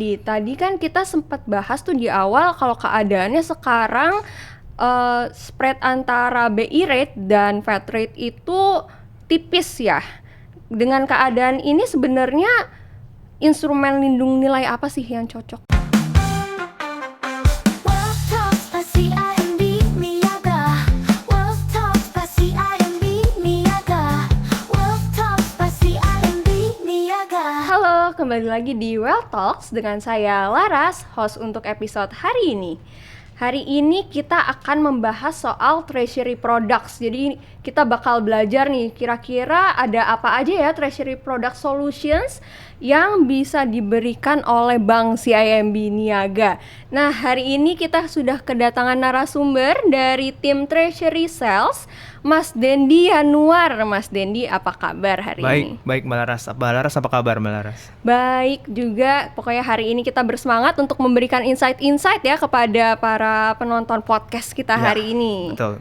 Dendi, tadi kan kita sempat bahas tuh di awal kalau keadaannya sekarang spread antara BI rate dan Fed rate itu tipis ya. Dengan keadaan ini sebenarnya instrumen lindung nilai apa sih yang cocok? Halo, kembali lagi di Well Talks dengan saya Laras, host untuk episode hari ini. Hari ini kita akan membahas soal treasury products. Jadi kita bakal belajar nih kira-kira ada apa aja ya treasury product solutions yang bisa diberikan oleh Bank CIMB Niaga. Nah, hari ini kita sudah kedatangan narasumber dari tim Treasury Sales, Mas Dendi Yanuar. Mas Dendi, apa kabar hari ini? Baik Mbak Laras. Mbak Laras, apa kabar Mbak Laras? Baik juga, pokoknya hari ini kita bersemangat untuk memberikan insight-insight ya kepada para penonton podcast kita hari ini. Betul.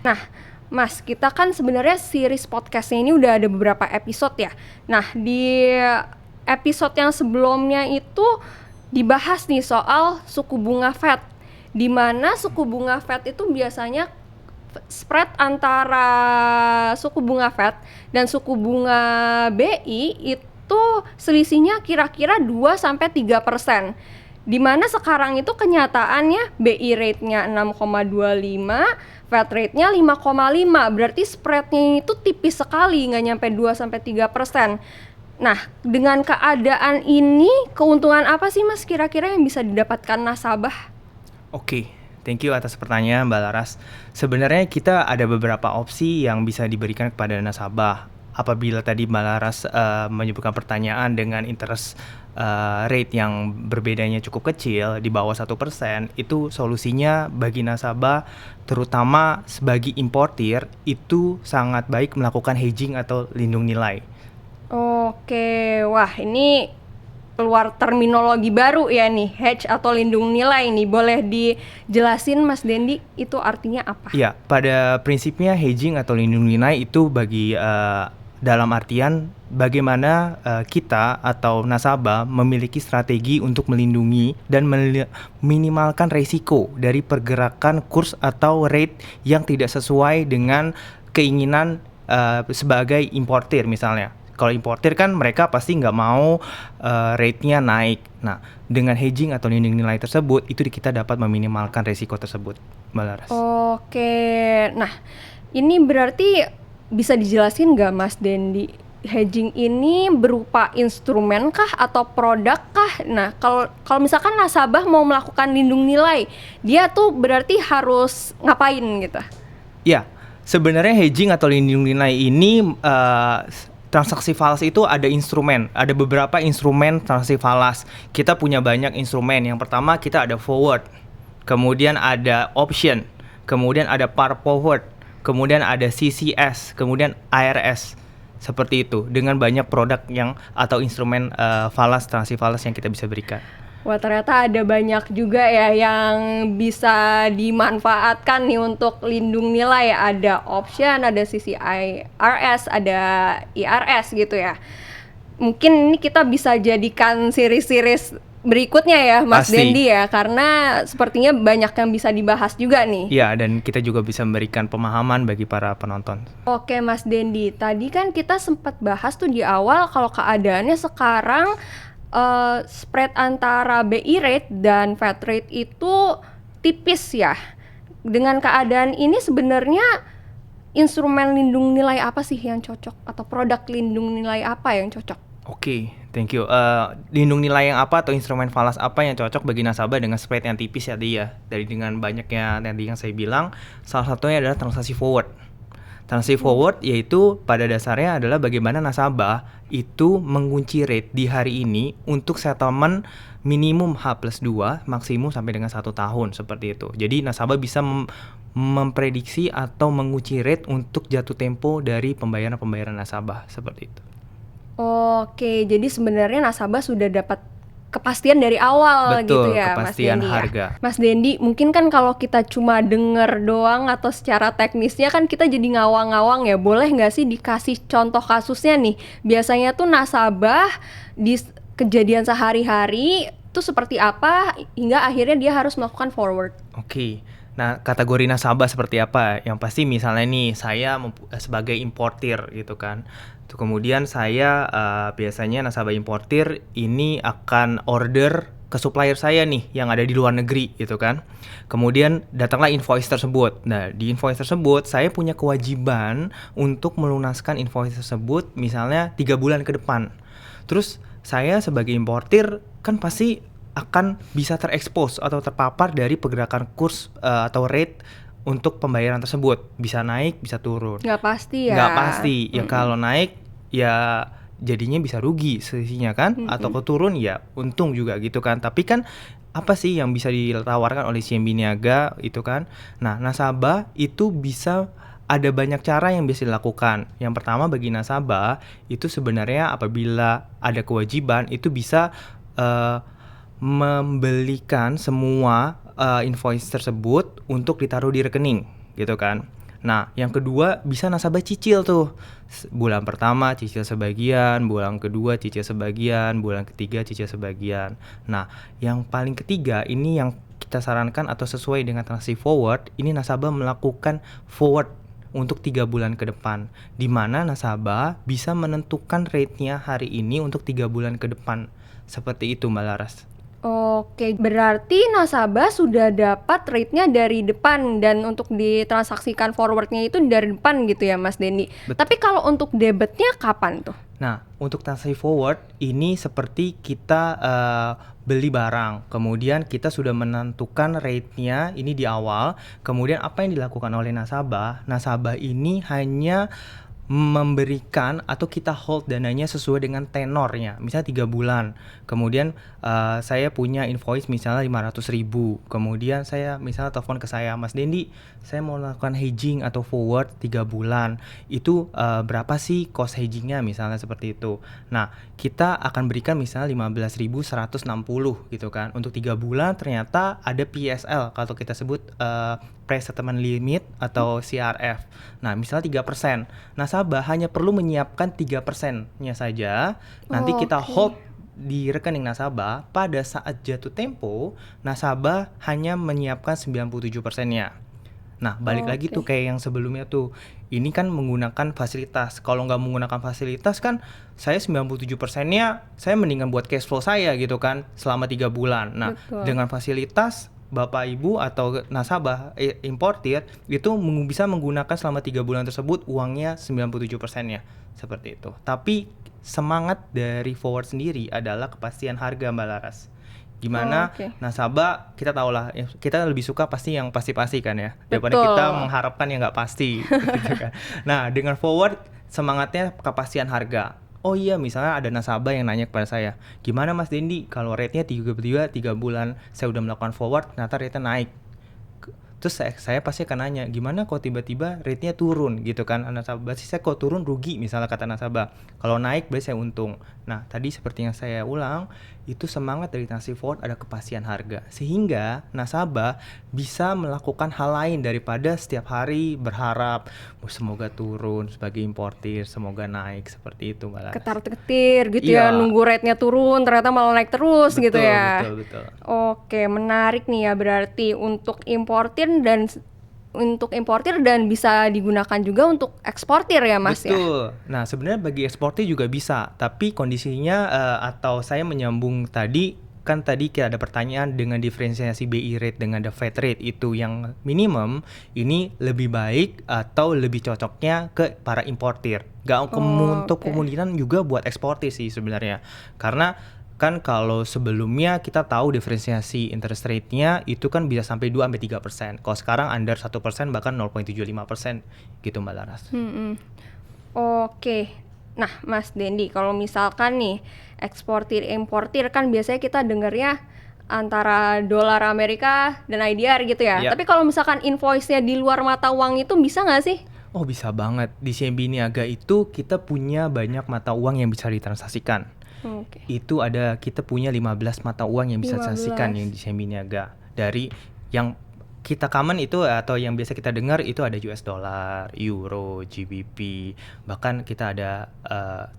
Nah, Mas, kita kan sebenarnya series podcastnya ini udah ada beberapa episode ya. Nah, di episode yang sebelumnya itu dibahas nih soal suku bunga Fed, di mana suku bunga Fed itu biasanya spread antara suku bunga Fed dan suku bunga BI itu selisihnya kira-kira 2-3%. Di mana sekarang itu kenyataannya BI rate-nya 6,25, Fed rate-nya 5,5. Berarti spread-nya itu tipis sekali, nggak nyampe 2-3%. Nah, dengan keadaan ini, keuntungan apa sih Mas kira-kira yang bisa didapatkan nasabah? Oke, thank you atas pertanyaan Mbak Laras. Sebenarnya kita ada beberapa opsi yang bisa diberikan kepada nasabah. Apabila tadi Mbak Laras menyebutkan pertanyaan dengan interest rate yang berbedanya cukup kecil, di bawah 1%, itu solusinya bagi nasabah, terutama sebagai importir, itu sangat baik melakukan hedging atau lindung nilai. Oke, wah ini keluar terminologi baru ya nih, hedge atau lindung nilai nih. Boleh dijelasin Mas Dendi itu artinya apa? Iya, pada prinsipnya hedging atau lindung nilai itu bagi dalam artian bagaimana kita atau nasabah memiliki strategi untuk melindungi dan meminimalkan resiko dari pergerakan kurs atau rate yang tidak sesuai dengan keinginan sebagai importir misalnya. Kalau importir kan mereka pasti nggak mau rate-nya naik. Nah, dengan hedging atau lindung nilai tersebut, itu kita dapat meminimalkan resiko tersebut, Mbak Laras. Oke, nah ini berarti bisa dijelasin nggak Mas Dendi, hedging ini berupa instrumen kah atau produk kah? Nah, kalau misalkan nasabah mau melakukan lindung nilai, dia tuh berarti harus ngapain gitu? Ya, sebenarnya hedging atau lindung nilai ini transaksi falas itu ada beberapa instrumen transaksi falas. Kita punya banyak instrumen. Yang pertama kita ada forward, kemudian ada option, kemudian ada par forward, kemudian ada CCS, kemudian ARS. Seperti itu, dengan banyak produk yang atau instrumen transaksi falas yang kita bisa berikan. Wah, ternyata ada banyak juga ya yang bisa dimanfaatkan nih untuk lindung nilai. Ada option, ada CCIRS, ada IRS gitu ya. Mungkin ini kita bisa jadikan series-series berikutnya ya Mas Dendi ya, karena sepertinya banyak yang bisa dibahas juga nih. Iya, dan kita juga bisa memberikan pemahaman bagi para penonton. Oke Mas Dendi, tadi kan kita sempat bahas tuh di awal kalau keadaannya sekarang spread antara BI rate dan Fed rate itu tipis ya. Dengan keadaan ini sebenarnya instrumen lindung nilai apa sih yang cocok? Atau produk lindung nilai apa yang cocok? Oke, thank you. Lindung nilai yang apa atau instrumen falas apa yang cocok bagi nasabah dengan spread yang tipis ya dia? Dari dengan banyaknya tadi yang saya bilang, salah satunya adalah transaksi forward. Transaksi forward yaitu pada dasarnya adalah bagaimana nasabah itu mengunci rate di hari ini untuk settlement minimum H+2, maksimum sampai dengan 1 tahun seperti itu. Jadi nasabah bisa memprediksi atau mengunci rate untuk jatuh tempo dari pembayaran nasabah seperti itu. Oke, jadi sebenarnya nasabah sudah dapat kepastian dari awal. Betul, gitu ya kepastian Mas Dendi harga ya? Mas Dendi, mungkin kan kalau kita cuma denger doang atau secara teknisnya kan kita jadi ngawang-ngawang ya. Boleh nggak sih dikasih contoh kasusnya nih? Biasanya tuh nasabah di kejadian sehari-hari itu seperti apa hingga akhirnya dia harus melakukan forward. Oke. Nah, kategori nasabah seperti apa? Yang pasti misalnya nih, saya sebagai importir gitu kan. Tuh, kemudian saya biasanya nasabah importir ini akan order ke supplier saya nih yang ada di luar negeri gitu kan. Kemudian datanglah invoice tersebut. Nah, di invoice tersebut saya punya kewajiban untuk melunaskan invoice tersebut misalnya 3 bulan ke depan. Terus saya sebagai importir kan pasti akan bisa terekspos atau terpapar dari pergerakan kurs atau rate untuk pembayaran tersebut. Bisa naik, bisa turun. Nggak pasti ya. Nggak pasti. Ya kalau naik ya jadinya bisa rugi selisihnya kan, atau turun ya untung juga gitu kan. Tapi kan apa sih yang bisa ditawarkan oleh CMB Niaga itu kan? Nah, nasabah itu bisa ada banyak cara yang bisa dilakukan. Yang pertama bagi nasabah itu sebenarnya apabila ada kewajiban itu bisa membelikan semua invoice tersebut untuk ditaruh di rekening gitu kan. Nah, yang kedua bisa nasabah cicil tuh. Bulan pertama cicil sebagian, bulan kedua cicil sebagian, bulan ketiga cicil sebagian. Nah, yang paling ketiga ini yang kita sarankan atau sesuai dengan transaksi forward, ini nasabah melakukan forward untuk 3 bulan ke depan, di mana nasabah bisa menentukan rate-nya hari ini untuk 3 bulan ke depan. Seperti itu Mbak Laras. Oke, berarti nasabah sudah dapat rate-nya dari depan dan untuk ditransaksikan forward-nya itu dari depan gitu ya Mas Dendi. Tapi kalau untuk debitnya kapan tuh? Nah, untuk transaksi forward ini seperti kita beli barang, kemudian kita sudah menentukan rate-nya ini di awal, kemudian apa yang dilakukan oleh nasabah? Nasabah ini hanya memberikan atau kita hold dananya sesuai dengan tenornya, misalnya 3 bulan. Kemudian saya punya invoice misalnya 500.000. Kemudian saya misalnya telepon ke saya, Mas Dendi, saya mau melakukan hedging atau forward 3 bulan. Itu berapa sih cost hedgingnya misalnya seperti itu. Nah, kita akan berikan misalnya 15.160 gitu kan. Untuk 3 bulan ternyata ada PSL kalau kita sebut price settlement limit atau CRF. Nah, misalnya 3%. Nasabah hanya perlu menyiapkan 3%-nya saja. Nanti kita hold di rekening nasabah. Pada saat jatuh tempo, nasabah hanya menyiapkan 97%-nya. Nah, balik lagi tuh kayak yang sebelumnya tuh. Ini kan menggunakan fasilitas. Kalau nggak menggunakan fasilitas kan saya 97%-nya saya mendingan buat cash flow saya gitu kan selama 3 bulan. Nah, dengan fasilitas Bapak Ibu atau nasabah importir itu bisa menggunakan selama 3 bulan tersebut uangnya 97%-nya seperti itu. Tapi semangat dari forward sendiri adalah kepastian harga Mbak Laras. Gimana nasabah kita tahulah kita lebih suka pasti yang pasti-pasti kan ya daripada kita mengharapkan yang nggak pasti gitu kan. Nah, dengan forward semangatnya kepastian harga. Oh iya, misalnya ada nasabah yang nanya kepada saya, gimana Mas Dendi kalau rate-nya 3 bulan saya udah melakukan forward, ternyata rate-nya naik. Terus saya pasti akan nanya, gimana kok tiba-tiba rate-nya turun gitu kan. Nasabah, berarti saya kok turun rugi misalnya kata nasabah. Kalau naik berarti saya untung. Nah, tadi seperti yang saya ulang, itu semangat dari transaksi forward ada kepastian harga. Sehingga nasabah bisa melakukan hal lain daripada setiap hari berharap semoga turun sebagai importir, semoga naik seperti itu Mbak Laras. Ketar-ketir gitu ya, nunggu rate-nya turun ternyata malah naik terus gitu ya. Betul. Oke, menarik nih ya berarti untuk importir dan bisa digunakan juga untuk eksportir ya Mas. Betul. Nah, sebenarnya bagi eksportir juga bisa, tapi kondisinya atau saya menyambung tadi kan tadi kita ada pertanyaan dengan diferensiasi BI rate dengan the Fed rate itu yang minimum ini lebih baik atau lebih cocoknya ke para importir. Untuk kemungkinan juga buat eksportir sih sebenarnya. Karena kan kalau sebelumnya kita tahu diferensiasi interest rate-nya itu kan bisa sampai 2-3%. Kalau sekarang under 1% bahkan 0,75% gitu Mbak Laras. Oke. Nah, Mas Dendi, kalau misalkan nih eksportir importir kan biasanya kita dengarnya antara dolar Amerika dan IDR gitu ya. Tapi kalau misalkan invoice-nya di luar mata uang itu bisa nggak sih? Oh, bisa banget. Di CMB Niaga itu kita punya banyak mata uang yang bisa ditransaksikan. Itu kita punya 15 mata uang yang bisa ditransaksikan yang di CMB Niaga. Dari yang kita common itu atau yang biasa kita dengar itu ada US dollar, euro, GBP, bahkan kita ada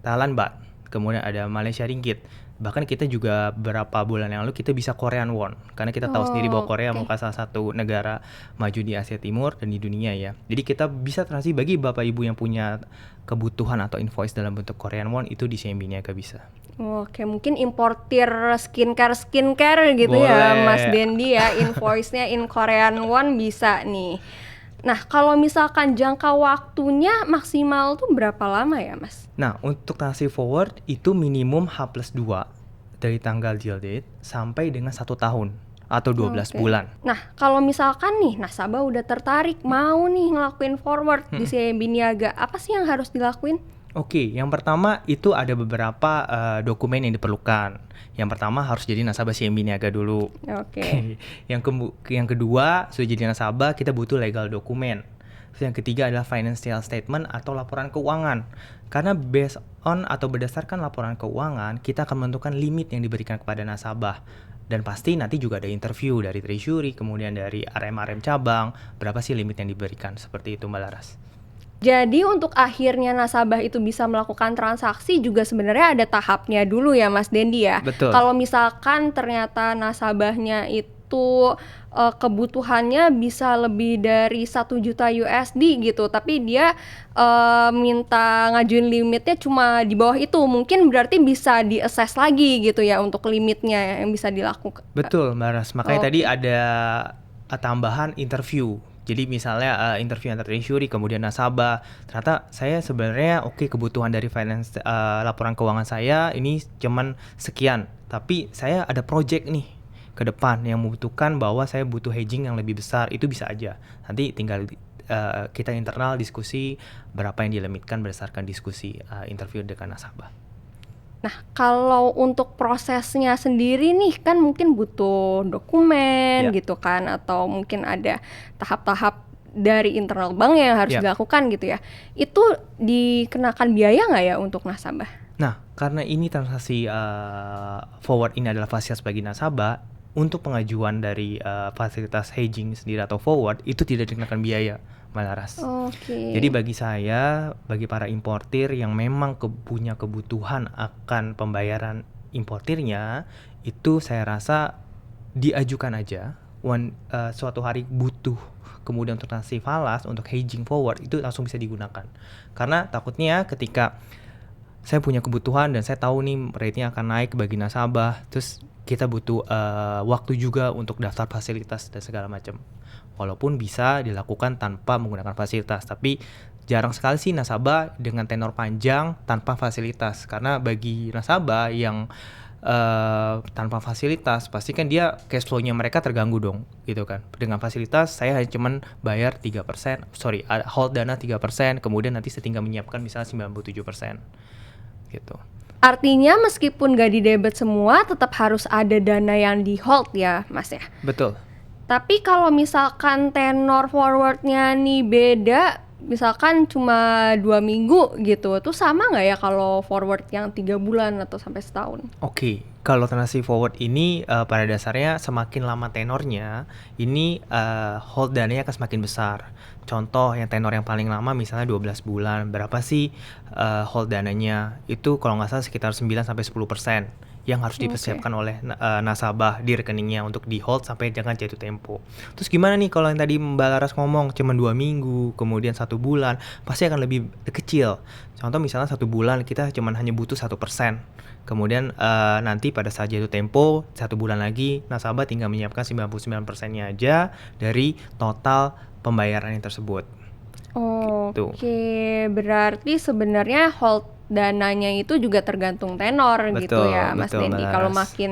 Thailand baht, kemudian ada Malaysia ringgit. Bahkan kita juga beberapa bulan yang lalu kita bisa Korean won, karena kita tahu sendiri bahwa Korea Oke. merupakan salah satu negara maju di Asia Timur dan di dunia ya. Jadi kita bisa transaksi bagi Bapak Ibu yang punya kebutuhan atau invoice dalam bentuk Korean won itu di CIMB Niaga bisa. Oke, mungkin importir skincare gitu ya, Boleh. Mas Dendi ya, invoice-nya in Korean won bisa nih. Nah, kalau misalkan jangka waktunya maksimal tuh berapa lama ya, Mas? Nah, untuk transaksi forward itu minimum H+2 dari tanggal deal date sampai dengan 1 tahun atau 12 Oke. bulan. Nah, kalau misalkan nih nasabah udah tertarik mau nih ngelakuin forward di CIMB Niaga, apa sih yang harus dilakuin? Oke, yang pertama itu ada beberapa dokumen yang diperlukan. Yang pertama harus jadi nasabah CIMB Niaga dulu. Oke. Yang kedua, sudah jadi nasabah kita butuh legal dokumen. Terus yang ketiga adalah financial statement atau laporan keuangan. Karena based on atau berdasarkan laporan keuangan, kita akan menentukan limit yang diberikan kepada nasabah. Dan pasti nanti juga ada interview dari treasury, kemudian dari RM-RM cabang, berapa sih limit yang diberikan. Seperti itu Mbak Laras. Jadi untuk akhirnya nasabah itu bisa melakukan transaksi juga sebenarnya ada tahapnya dulu ya, Mas Dendi ya. Betul. Kalau misalkan ternyata nasabahnya itu kebutuhannya bisa lebih dari 1 juta USD gitu, tapi dia minta ngajuin limitnya cuma di bawah itu, mungkin berarti bisa di-assess lagi gitu ya untuk limitnya yang bisa dilakukan. Betul Mbak Laras, makanya tadi Oke. ada tambahan interview. Jadi misalnya interview antar treasury, kemudian nasabah. Ternyata saya sebenarnya kebutuhan dari finance laporan keuangan saya ini cuman sekian. Tapi saya ada project nih ke depan yang membutuhkan bahwa saya butuh hedging yang lebih besar. Itu bisa aja. Nanti tinggal kita internal diskusi berapa yang dilimitkan berdasarkan diskusi interview dengan nasabah. Nah, kalau untuk prosesnya sendiri nih kan mungkin butuh dokumen Ya. gitu kan, atau mungkin ada tahap-tahap dari internal bank yang harus Ya. dilakukan gitu ya. Itu dikenakan biaya nggak ya untuk nasabah? Nah, karena ini transaksi forward ini adalah fasilitas bagi nasabah, untuk pengajuan dari fasilitas hedging sendiri atau forward itu tidak dikenakan biaya, Mbak Laras. Oke. Jadi bagi saya, bagi para importir yang memang punya kebutuhan akan pembayaran importirnya, itu saya rasa diajukan aja. Suatu hari butuh kemudian untuk transaksi falas, untuk hedging forward itu langsung bisa digunakan. Karena takutnya ketika saya punya kebutuhan dan saya tahu nih rate-nya akan naik bagi nasabah, terus kita butuh waktu juga untuk daftar fasilitas dan segala macam. Walaupun bisa dilakukan tanpa menggunakan fasilitas, tapi jarang sekali sih nasabah dengan tenor panjang tanpa fasilitas. Karena bagi nasabah yang tanpa fasilitas, pasti kan dia cash flow-nya mereka terganggu dong, gitu kan. Dengan fasilitas saya hanya cuman bayar 3%, hold dana 3%, kemudian nanti saya tinggal menyiapkan misalnya 97%. Gitu. Artinya meskipun gak didebet semua, tetap harus ada dana yang di hold ya, Mas ya. Betul. Tapi kalau misalkan tenor forwardnya nih beda, misalkan cuma 2 minggu gitu, tuh sama nggak ya kalau forward yang 3 bulan atau sampai setahun? Oke, kalau transaksi forward ini pada dasarnya semakin lama tenornya, ini hold dananya akan semakin besar. Contoh yang tenor yang paling lama misalnya 12 bulan, berapa sih hold dananya? Itu kalau nggak salah sekitar 9-10% yang harus dipersiapkan oleh nasabah di rekeningnya untuk di hold sampai dengan jatuh tempo. Terus gimana nih kalau yang tadi Mbak Laras ngomong cuma 2 minggu, kemudian 1 bulan, pasti akan lebih kecil. Contoh misalnya 1 bulan kita cuma hanya butuh 1%. Kemudian nanti pada saat jatuh tempo 1 bulan lagi nasabah tinggal menyiapkan 99%-nya aja dari total pembayaran yang tersebut. Oke, berarti sebenarnya hold dananya itu juga tergantung tenor gitu ya, Mas betul, Dendi. Mbak Kalau Laras. makin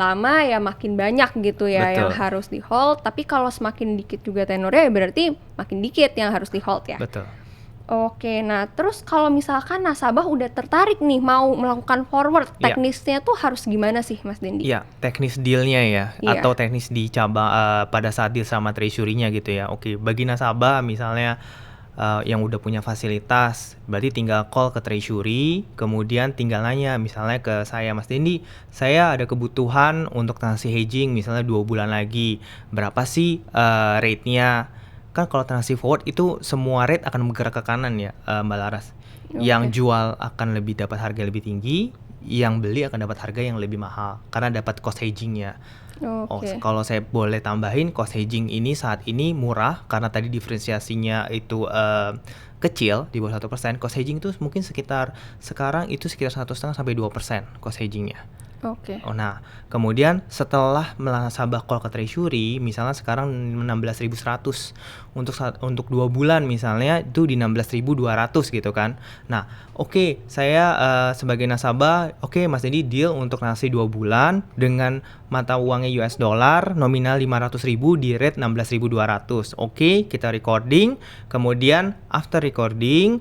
lama ya makin banyak gitu ya yang Betul. harus di hold, tapi kalau semakin dikit juga tenornya ya berarti makin dikit yang harus di hold ya. Betul. Oke, nah terus kalau misalkan nasabah udah tertarik nih mau melakukan forward, Iya. teknisnya tuh harus gimana sih, Mas Dendi? Iya, teknis dealnya ya, Iya. atau teknis di cabang pada saat deal sama treasury-nya gitu ya. Oke, bagi nasabah misalnya yang udah punya fasilitas, berarti tinggal call ke treasury, kemudian tinggal nanya misalnya ke saya, Mas Dendi, saya ada kebutuhan untuk transaksi hedging misalnya 2 bulan lagi, berapa sih rate-nya? Kan kalau transaksi forward itu semua rate akan bergerak ke kanan ya, Mbak Laras. Yang jual akan lebih dapat harga lebih tinggi, yang beli akan dapat harga yang lebih mahal karena dapat cost hedgingnya. Oke. Kalau saya boleh tambahin, cost hedging ini saat ini murah karena tadi diferensiasinya itu kecil di bawah 1%. Cost hedging itu mungkin sekarang itu sekitar 1,5 sampai 2% cost hedgingnya. Oke. Nah, kemudian setelah nasabah call ke treasury, misalnya sekarang 16.100 untuk 2 bulan misalnya itu di 16.200 gitu kan. Nah, oke, saya sebagai nasabah, oke Mas Dendi deal untuk nasi 2 bulan dengan mata uangnya US dollar nominal 500.000 di rate 16.200. Oke, kita recording, kemudian after recording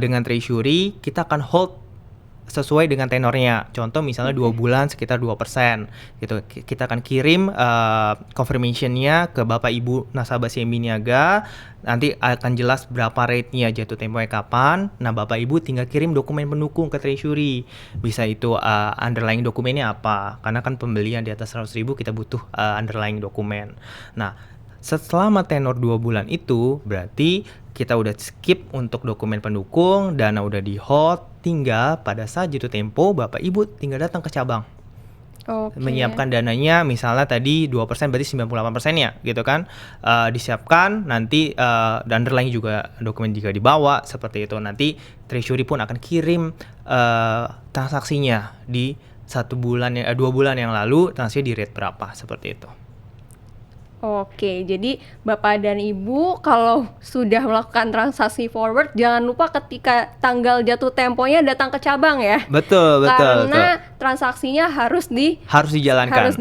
dengan treasury kita akan hold sesuai dengan tenornya. Contoh misalnya 2 bulan sekitar 2% gitu. Kita akan kirim confirmation-nya ke Bapak Ibu nasabah CMB Niaga. Nanti akan jelas berapa rate-nya, jatuh temponya kapan. Nah, Bapak Ibu tinggal kirim dokumen pendukung ke treasury. Bisa itu underlying dokumennya apa? Karena kan pembelian di atas 100.000 kita butuh underlying dokumen. Nah, selama tenor 2 bulan itu berarti kita udah skip untuk dokumen pendukung, dana udah di hold, tinggal pada saat jatuh tempo Bapak Ibu tinggal datang ke cabang. Menyiapkan dananya, misalnya tadi 2% berarti 98% ya gitu kan. Disiapkan, nanti underlying juga dokumen juga dibawa seperti itu. Nanti treasury pun akan kirim transaksinya di 2 bulan yang lalu transaksi di rate berapa seperti itu. Oke, jadi Bapak dan Ibu kalau sudah melakukan transaksi forward jangan lupa ketika tanggal jatuh temponya datang ke cabang ya. Betul. Karena transaksinya harus dijalankan.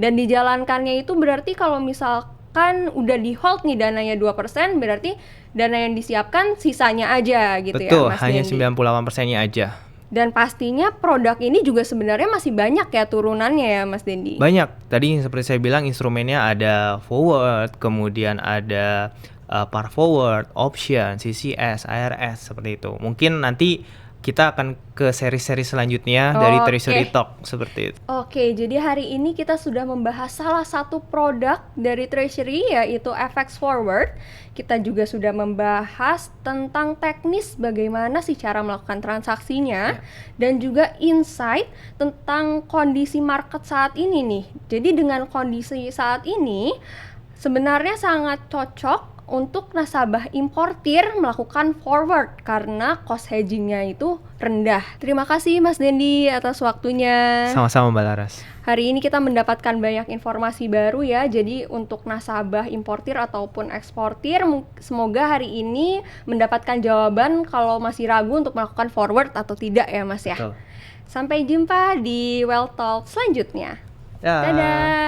Dan dijalankannya itu berarti kalau misalkan udah di hold nih dananya 2%, berarti dana yang disiapkan sisanya aja gitu. Betul, ya Mas hanya Dendi. 98%-nya aja. Dan pastinya produk ini juga sebenarnya masih banyak ya turunannya ya Mas Dendi. Banyak. Tadi seperti saya bilang instrumennya ada forward, kemudian ada par forward, option, CCS, ARS seperti itu. Mungkin nanti kita akan ke seri-seri selanjutnya dari Treasury Talk seperti itu. Oke, jadi hari ini kita sudah membahas salah satu produk dari Treasury yaitu FX Forward. Kita juga sudah membahas tentang teknis bagaimana sih cara melakukan transaksinya dan juga insight tentang kondisi market saat ini nih. Jadi dengan kondisi saat ini sebenarnya sangat cocok untuk nasabah importir melakukan forward karena cost hedgingnya itu rendah. Terima kasih Mas Dendi atas waktunya. Sama-sama Mbak Laras. Hari ini kita mendapatkan banyak informasi baru ya. Jadi untuk nasabah importir ataupun eksportir, semoga hari ini mendapatkan jawaban kalau masih ragu untuk melakukan forward atau tidak ya Mas ya. Betul. Sampai jumpa di Wealth Talk selanjutnya. Dadah.